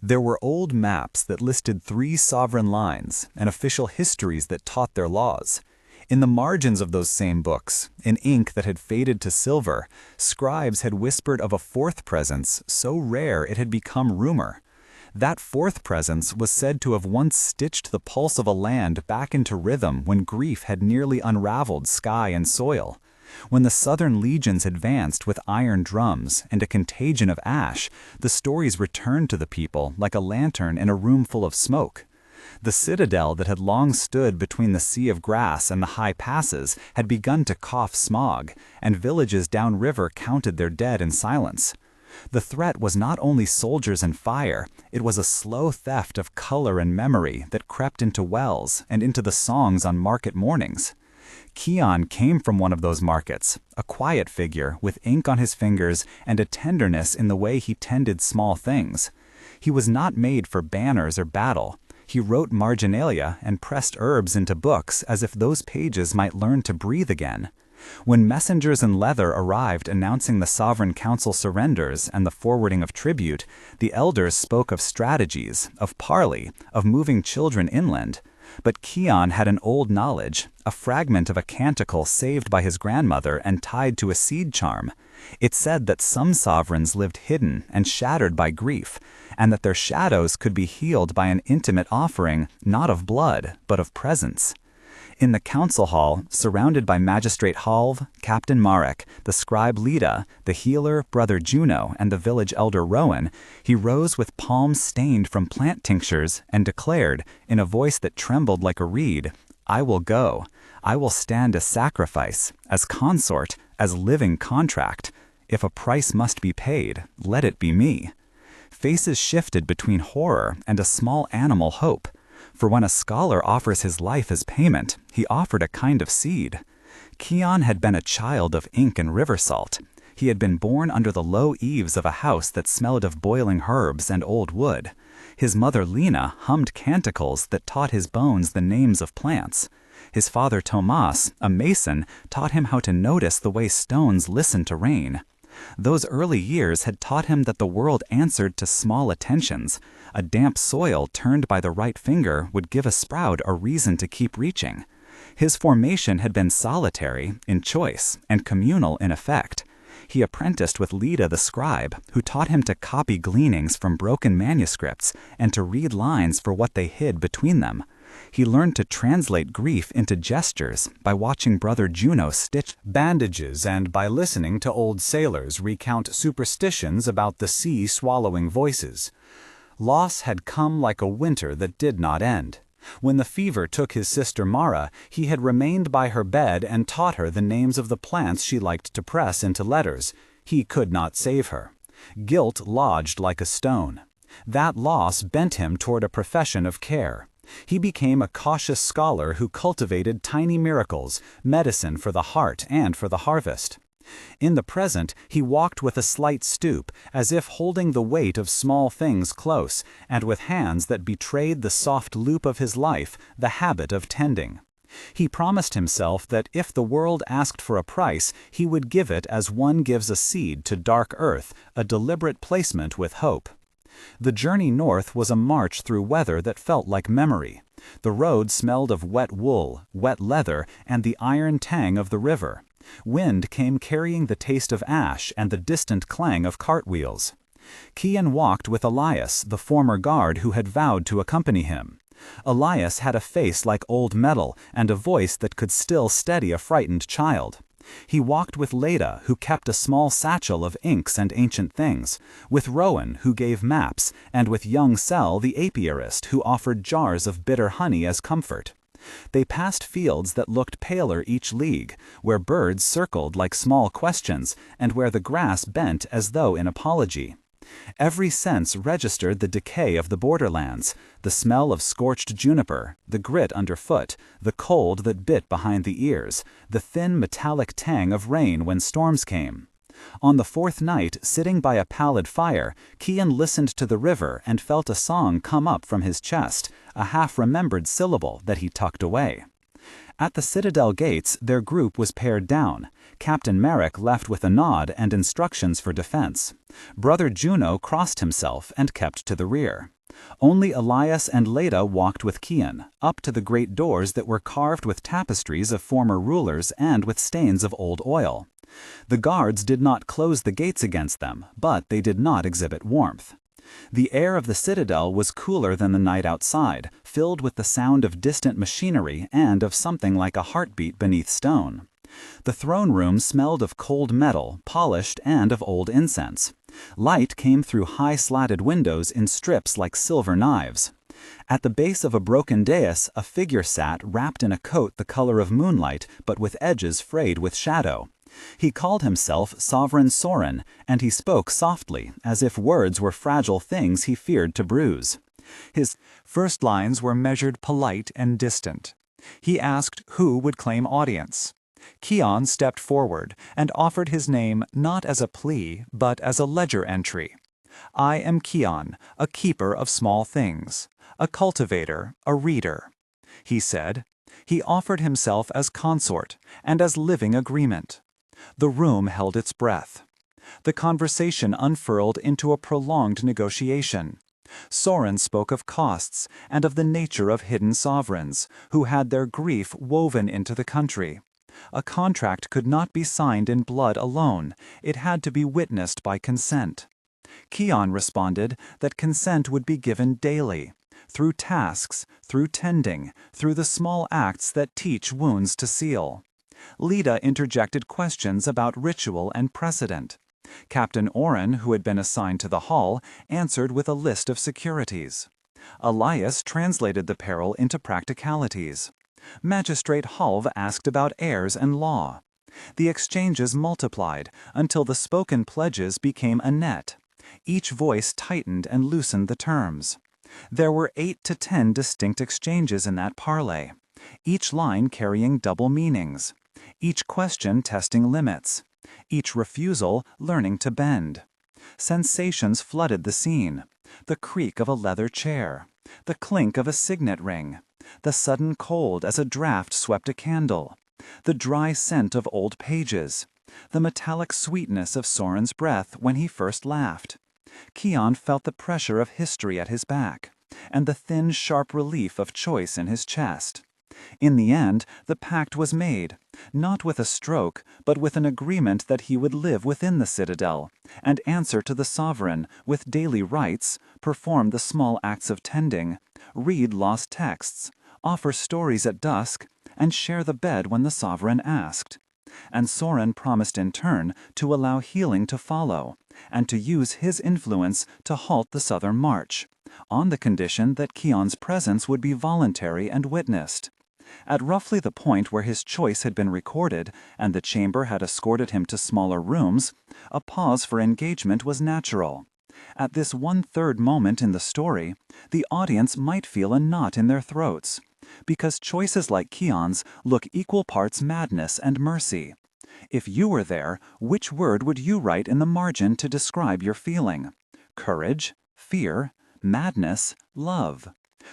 There were old maps that listed 3 sovereign lines and official histories that taught their laws. In the margins of those same books, in ink that had faded to silver, scribes had whispered of a 4th presence so rare it had become rumor. That 4th presence was said to have once stitched the pulse of a land back into rhythm when grief had nearly unraveled sky and soil. When the southern legions advanced with iron drums and a contagion of ash, the stories returned to the people like a lantern in a room full of smoke. The citadel that had long stood between the sea of grass and the high passes had begun to cough smog, and villages downriver counted their dead in silence. The threat was not only soldiers and fire, it was a slow theft of color and memory that crept into wells and into the songs on market mornings. Kian came from one of those markets, a quiet figure with ink on his fingers and a tenderness in the way he tended small things. He was not made for banners or battle. He wrote marginalia and pressed herbs into books as if those pages might learn to breathe again. When messengers in leather arrived announcing the sovereign council surrenders and the forwarding of tribute, the elders spoke of strategies, of parley, of moving children inland. But Kian had an old knowledge, a fragment of a canticle saved by his grandmother and tied to a seed charm. It said that some sovereigns lived hidden and shattered by grief, and that their shadows could be healed by an intimate offering, not of blood, but of presence. In the council hall, surrounded by Magistrate Halv, Captain Marek, the scribe Lida, the healer, Brother Juno, and the village elder Rowan, he rose with palms stained from plant tinctures and declared, in a voice that trembled like a reed, "I will go. I will stand as sacrifice, as consort, as living contract. If a price must be paid, let it be me." Faces shifted between horror and a small animal hope. For when a scholar offers his life as payment, he offered a kind of seed. Kian had been a child of ink and river salt. He had been born under the low eaves of a house that smelled of boiling herbs and old wood. His mother Lena hummed canticles that taught his bones the names of plants. His father Tomas, a mason, taught him how to notice the way stones listen to rain. Those early years had taught him that the world answered to small attentions. A damp soil turned by the right finger would give a sprout a reason to keep reaching. His formation had been solitary in choice and communal in effect. He apprenticed with Lida the scribe, who taught him to copy gleanings from broken manuscripts and to read lines for what they hid between them. He learned to translate grief into gestures by watching Brother Juno stitch bandages and by listening to old sailors recount superstitions about the sea swallowing voices. Loss had come like a winter that did not end. When the fever took his sister Mara, he had remained by her bed and taught her the names of the plants she liked to press into letters. He could not save her. Guilt lodged like a stone. That loss bent him toward a profession of care. He became a cautious scholar who cultivated tiny miracles, medicine for the heart and for the harvest. In the present, he walked with a slight stoop, as if holding the weight of small things close, and with hands that betrayed the soft loop of his life, the habit of tending. He promised himself that if the world asked for a price, he would give it as one gives a seed to dark earth, a deliberate placement with hope. The journey north was a march through weather that felt like memory. The road smelled of wet wool, wet leather, and the iron tang of the river. Wind came carrying the taste of ash and the distant clang of cartwheels. Kian walked with Elias, the former guard who had vowed to accompany him. Elias had a face like old metal and a voice that could still steady a frightened child. He walked with Leda, who kept a small satchel of inks and ancient things, with Rowan, who gave maps, and with young Sel, the apiarist, who offered jars of bitter honey as comfort. They passed fields that looked paler each league, where birds circled like small questions, and where the grass bent as though in apology. Every sense registered the decay of the borderlands, the smell of scorched juniper, the grit underfoot, the cold that bit behind the ears, the thin metallic tang of rain when storms came. On the 4th night, sitting by a pallid fire, Kian listened to the river and felt a song come up from his chest, a half-remembered syllable that he tucked away. At the citadel gates, their group was pared down. Captain Merrick left with a nod and instructions for defense. Brother Juno crossed himself and kept to the rear. Only Elias and Leda walked with Kian, up to the great doors that were carved with tapestries of former rulers and with stains of old oil. The guards did not close the gates against them, but they did not exhibit warmth. The air of the citadel was cooler than the night outside, filled with the sound of distant machinery and of something like a heartbeat beneath stone. The throne room smelled of cold metal, polished, and of old incense. Light came through high slatted windows in strips like silver knives. At the base of a broken dais, a figure sat wrapped in a coat the color of moonlight, but with edges frayed with shadow. He called himself Sovereign Soren, and he spoke softly, as if words were fragile things he feared to bruise. His first lines were measured polite and distant. He asked who would claim audience. Kian stepped forward and offered his name not as a plea, but as a ledger entry. "I am Kian, a keeper of small things, a cultivator, a reader," he said. He offered himself as consort and as living agreement. The room held its breath. The conversation unfurled into a prolonged negotiation. Soren spoke of costs and of the nature of hidden sovereigns, who had their grief woven into the country. A contract could not be signed in blood alone, it had to be witnessed by consent. Kian responded that consent would be given daily, through tasks, through tending, through the small acts that teach wounds to seal. Leda interjected questions about ritual and precedent. Captain Oren, who had been assigned to the hall, answered with a list of securities. Elias translated the peril into practicalities. Magistrate Halv asked about heirs and law. The exchanges multiplied until the spoken pledges became a net. Each voice tightened and loosened the terms. There were 8 to 10 distinct exchanges in that parley, each line carrying double meanings, each question testing limits, each refusal learning to bend. Sensations flooded the scene: the creak of a leather chair, the clink of a signet ring, the sudden cold as a draft swept a candle, the dry scent of old pages, the metallic sweetness of Soren's breath when he first laughed. Kian felt the pressure of history at his back, and the thin, sharp relief of choice in his chest. In the end, the pact was made, not with a stroke, but with an agreement that he would live within the citadel, and answer to the sovereign with daily rites, perform the small acts of tending, read lost texts, offer stories at dusk, and share the bed when the sovereign asked. And Soren promised in turn to allow healing to follow, and to use his influence to halt the southern march, on the condition that Kian's presence would be voluntary and witnessed. At roughly the point where his choice had been recorded and the chamber had escorted him to smaller rooms, a pause for engagement was natural. At this 1/3 moment in the story, the audience might feel a knot in their throats, because choices like Kian's look equal parts madness and mercy. If you were there, which word would you write in the margin to describe your feeling? Courage, fear, madness, love.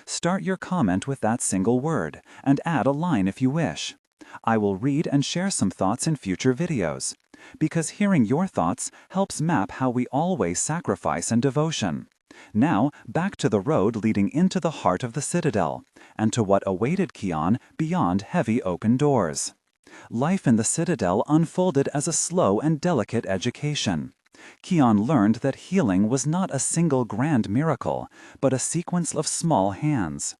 Start your comment with that single word, and add a line if you wish. I will read and share some thoughts in future videos, because hearing your thoughts helps map how we all weigh sacrifice and devotion. Now, back to the road leading into the heart of the citadel, and to what awaited Kian beyond heavy oaken doors. Life in the citadel unfolded as a slow and delicate education. Kian learned that healing was not a single grand miracle, but a sequence of small hands.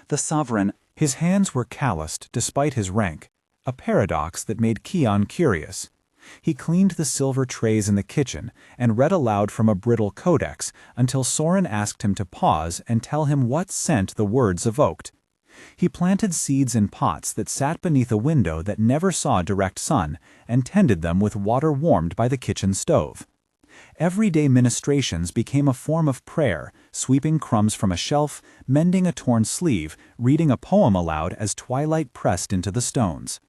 The sovereign, his hands were calloused despite his rank, a paradox that made Kian curious. He cleaned the silver trays in the kitchen and read aloud from a brittle codex until Soren asked him to pause and tell him what scent the words evoked. He planted seeds in pots that sat beneath a window that never saw direct sun and tended them with water warmed by the kitchen stove. Everyday ministrations became a form of prayer, sweeping crumbs from a shelf, mending a torn sleeve, reading a poem aloud as twilight pressed into the stones.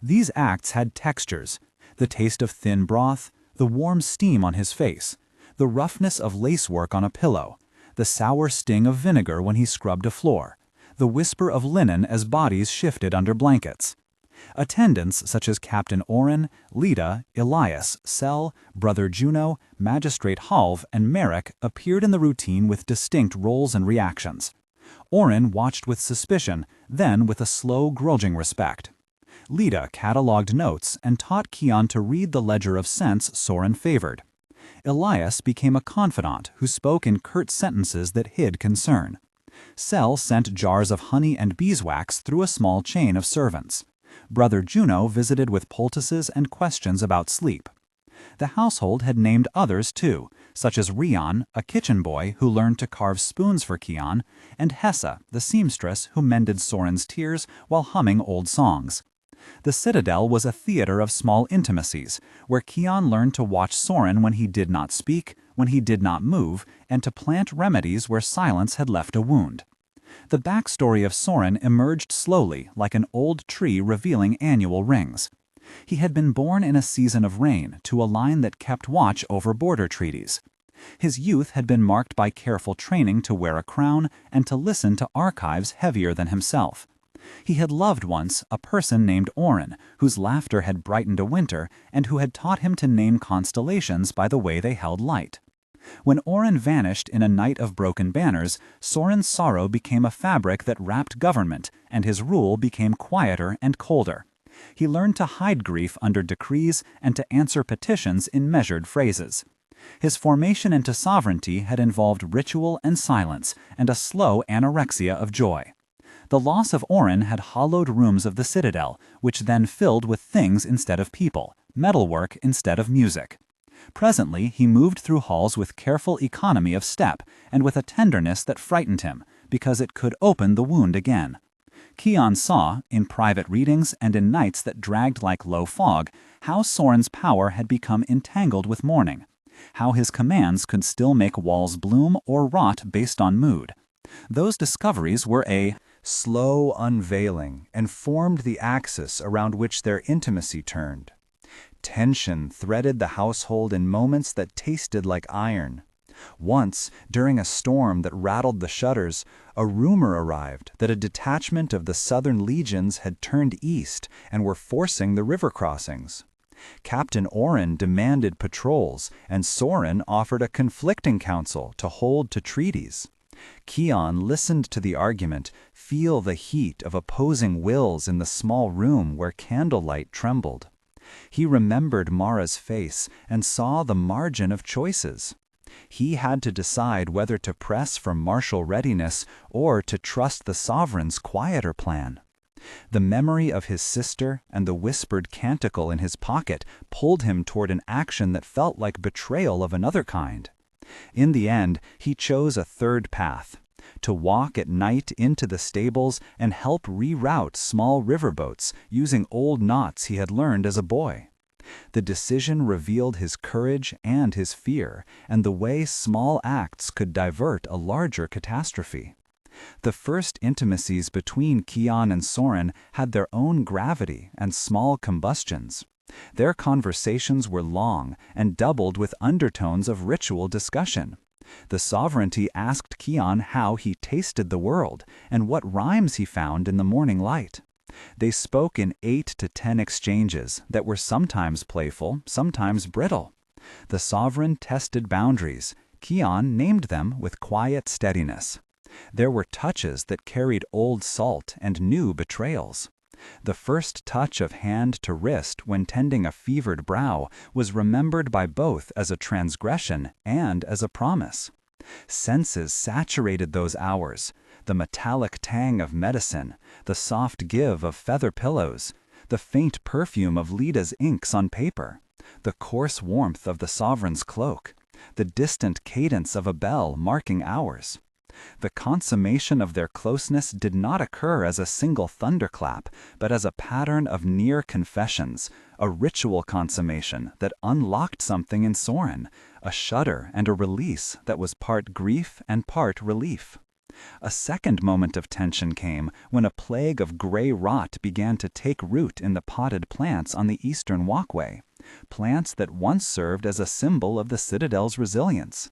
These acts had textures: the taste of thin broth, the warm steam on his face, the roughness of lacework on a pillow, the sour sting of vinegar when he scrubbed a floor, the whisper of linen as bodies shifted under blankets. Attendants such as Captain Oren, Leda, Elias, Sel, Brother Juno, Magistrate Halv, and Merrick appeared in the routine with distinct roles and reactions. Oren watched with suspicion, then with a slow, grudging respect. Leda catalogued notes and taught Kian to read the ledger of sense Soren favored. Elias became a confidant who spoke in curt sentences that hid concern. Sel sent jars of honey and beeswax through a small chain of servants. Brother Juno visited with poultices and questions about sleep. The household had named others too, such as Rian, a kitchen boy who learned to carve spoons for Kian, and Hessa, the seamstress who mended Soren's tears while humming old songs. The citadel was a theater of small intimacies, where Kian learned to watch Soren when he did not speak, when he did not move, and to plant remedies where silence had left a wound. The backstory of Soren emerged slowly, like an old tree revealing annual rings. He had been born in a season of rain to a line that kept watch over border treaties. His youth had been marked by careful training to wear a crown and to listen to archives heavier than himself. He had loved once a person named Oren, whose laughter had brightened a winter and who had taught him to name constellations by the way they held light. When Oren vanished in a night of broken banners, Soren's sorrow became a fabric that wrapped government, and his rule became quieter and colder. He learned to hide grief under decrees and to answer petitions in measured phrases. His formation into sovereignty had involved ritual and silence, and a slow anorexia of joy. The loss of Oren had hollowed rooms of the citadel, which then filled with things instead of people, metalwork instead of music. Presently he moved through halls with careful economy of step, and with a tenderness that frightened him, because it could open the wound again. Kian saw, in private readings and in nights that dragged like low fog, how Soren's power had become entangled with mourning, how his commands could still make walls bloom or rot based on mood. Those discoveries were a slow unveiling and formed the axis around which their intimacy turned. Tension threaded the household in moments that tasted like iron. Once, during a storm that rattled the shutters, a rumor arrived that a detachment of the Southern legions had turned east and were forcing the river crossings. Captain Oren demanded patrols, and Soren offered a conflicting counsel to hold to treaties. Kian listened to the argument, feel the heat of opposing wills in the small room where candlelight trembled. He remembered Mara's face and saw the margin of choices. He had to decide whether to press for martial readiness or to trust the sovereign's quieter plan. The memory of his sister and the whispered canticle in his pocket pulled him toward an action that felt like betrayal of another kind. In the end, he chose a third path: to walk at night into the stables and help reroute small riverboats using old knots he had learned as a boy. The decision revealed his courage and his fear, and the way small acts could divert a larger catastrophe. The first intimacies between Kian and Soren had their own gravity and small combustions. Their conversations were long and doubled with undertones of ritual discussion. The sovereignty asked Kian how he tasted the world and what rhymes he found in the morning light. They spoke in 8 to 10 exchanges that were sometimes playful, sometimes brittle. The sovereign tested boundaries. Kian named them with quiet steadiness. There were touches that carried old salt and new betrayals. The first touch of hand to wrist when tending a fevered brow was remembered by both as a transgression and as a promise. Senses saturated those hours: the metallic tang of medicine, the soft give of feather pillows, the faint perfume of Leda's inks on paper, the coarse warmth of the sovereign's cloak, the distant cadence of a bell marking hours. The consummation of their closeness did not occur as a single thunderclap, but as a pattern of near confessions, a ritual consummation that unlocked something in Soren, a shudder and a release that was part grief and part relief. A second moment of tension came when a plague of gray rot began to take root in the potted plants on the eastern walkway, plants that once served as a symbol of the citadel's resilience.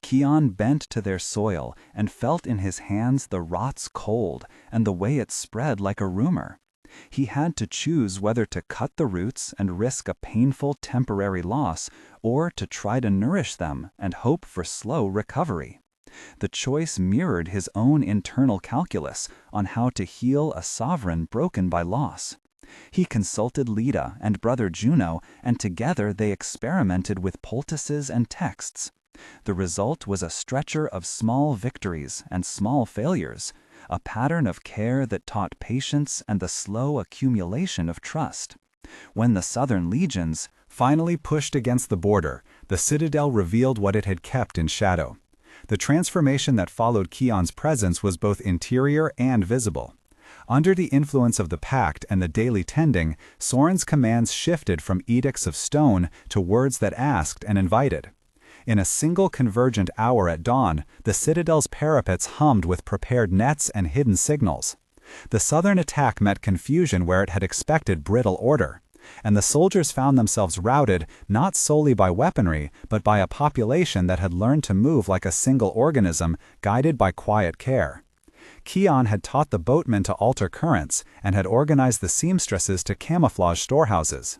Kian bent to their soil and felt in his hands the rot's cold and the way it spread like a rumor. He had to choose whether to cut the roots and risk a painful temporary loss, or to try to nourish them and hope for slow recovery. The choice mirrored his own internal calculus on how to heal a sovereign broken by loss. He consulted Leda and brother Juno, and together they experimented with poultices and texts. The result was a stretcher of small victories and small failures, a pattern of care that taught patience and the slow accumulation of trust. When the southern legions finally pushed against the border, the citadel revealed what it had kept in shadow. The transformation that followed Kian's presence was both interior and visible. Under the influence of the pact and the daily tending, Soren's commands shifted from edicts of stone to words that asked and invited. In a single convergent hour at dawn, the citadel's parapets hummed with prepared nets and hidden signals. The southern attack met confusion where it had expected brittle order, and the soldiers found themselves routed not solely by weaponry, but by a population that had learned to move like a single organism, guided by quiet care. Kian had taught the boatmen to alter currents and had organized the seamstresses to camouflage storehouses.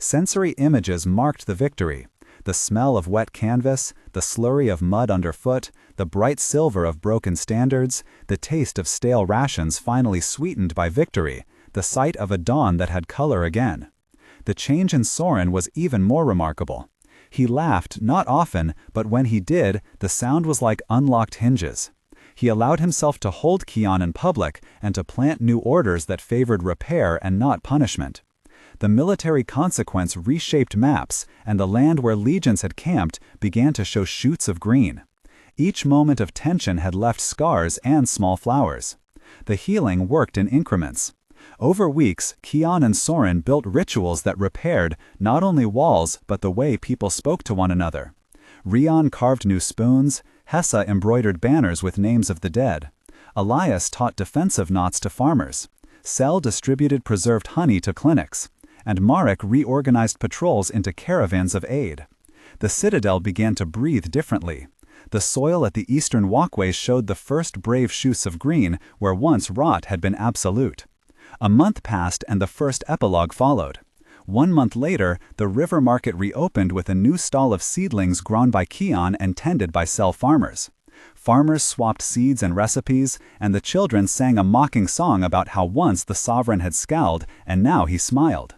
Sensory images marked the victory. The smell of wet canvas, the slurry of mud underfoot, the bright silver of broken standards, the taste of stale rations finally sweetened by victory, the sight of a dawn that had color again. The change in Soren was even more remarkable. He laughed not often, but when he did, the sound was like unlocked hinges. He allowed himself to hold Kian in public and to plant new orders that favored repair and not punishment. The military consequence reshaped maps, and the land where legions had camped began to show shoots of green. Each moment of tension had left scars and small flowers. The healing worked in increments. Over weeks, Kian and Soren built rituals that repaired not only walls but the way people spoke to one another. Rion carved new spoons, Hessa embroidered banners with names of the dead. Elias taught defensive knots to farmers. Sel distributed preserved honey to clinics, and Marek reorganized patrols into caravans of aid. The citadel began to breathe differently. The soil at the eastern walkways showed the first brave shoots of green where once rot had been absolute. A month passed and the first epilogue followed. 1 month later, the river market reopened with a new stall of seedlings grown by Kian and tended by Sel farmers. Farmers swapped seeds and recipes, and the children sang a mocking song about how once the sovereign had scowled and now he smiled.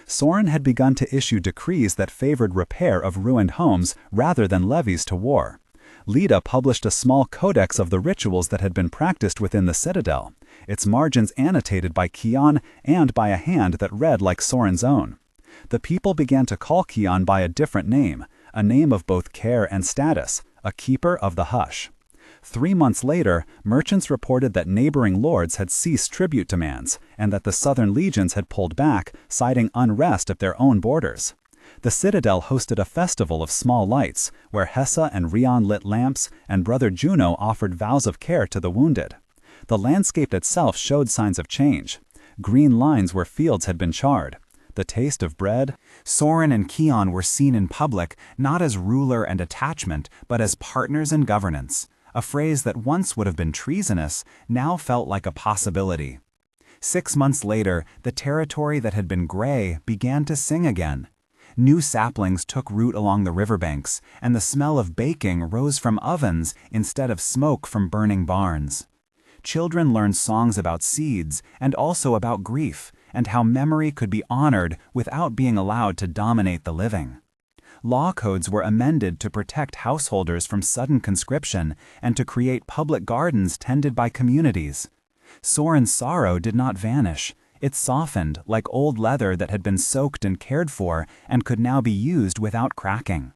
Soren had begun to issue decrees that favored repair of ruined homes rather than levies to war. Leda published a small codex of the rituals that had been practiced within the citadel, its margins annotated by Kian and by a hand that read like Soren's own. The people began to call Kian by a different name, a name of both care and status, a keeper of the hush. 3 months later, merchants reported that neighboring lords had ceased tribute demands and that the southern legions had pulled back, citing unrest at their own borders. The citadel hosted a festival of small lights, where Hessa and Rion lit lamps and brother Juno offered vows of care to the wounded. The landscape itself showed signs of change. Green lines where fields had been charred. The taste of bread. Soren and Kian were seen in public not as ruler and attachment, but as partners in governance. A phrase that once would have been treasonous now felt like a possibility. 6 months later, the territory that had been gray began to sing again. New saplings took root along the riverbanks, and the smell of baking rose from ovens instead of smoke from burning barns. Children learned songs about seeds and also about grief, and how memory could be honored without being allowed to dominate the living. Law codes were amended to protect householders from sudden conscription and to create public gardens tended by communities. Soren's sorrow did not vanish. It softened like old leather that had been soaked and cared for and could now be used without cracking.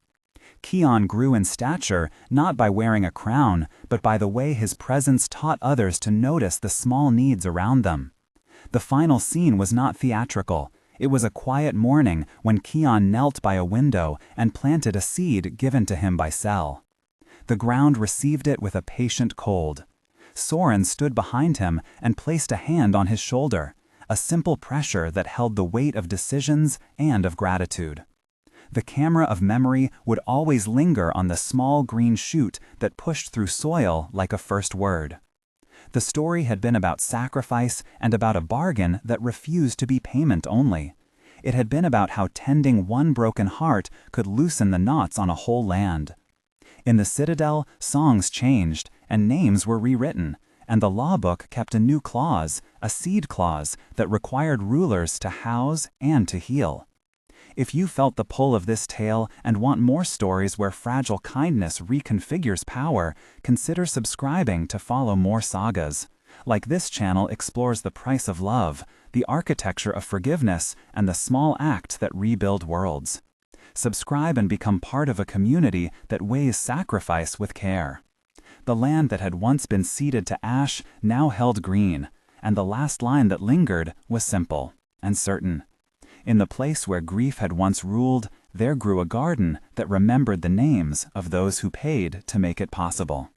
Kian grew in stature not by wearing a crown, but by the way his presence taught others to notice the small needs around them. The final scene was not theatrical. It was a quiet morning when Kian knelt by a window and planted a seed given to him by Sel. The ground received it with a patient cold. Soren stood behind him and placed a hand on his shoulder, a simple pressure that held the weight of decisions and of gratitude. The camera of memory would always linger on the small green shoot that pushed through soil like a first word. The story had been about sacrifice and about a bargain that refused to be payment only. It had been about how tending one broken heart could loosen the knots on a whole land. In the citadel, songs changed, and names were rewritten, and the law book kept a new clause, a seed clause, that required rulers to house and to heal. If you felt the pull of this tale and want more stories where fragile kindness reconfigures power, consider subscribing to follow more sagas. Like this channel explores the price of love, the architecture of forgiveness, and the small acts that rebuild worlds. Subscribe and become part of a community that weighs sacrifice with care. The land that had once been ceded to ash now held green, and the last line that lingered was simple and certain. In the place where grief had once ruled, there grew a garden that remembered the names of those who paid to make it possible.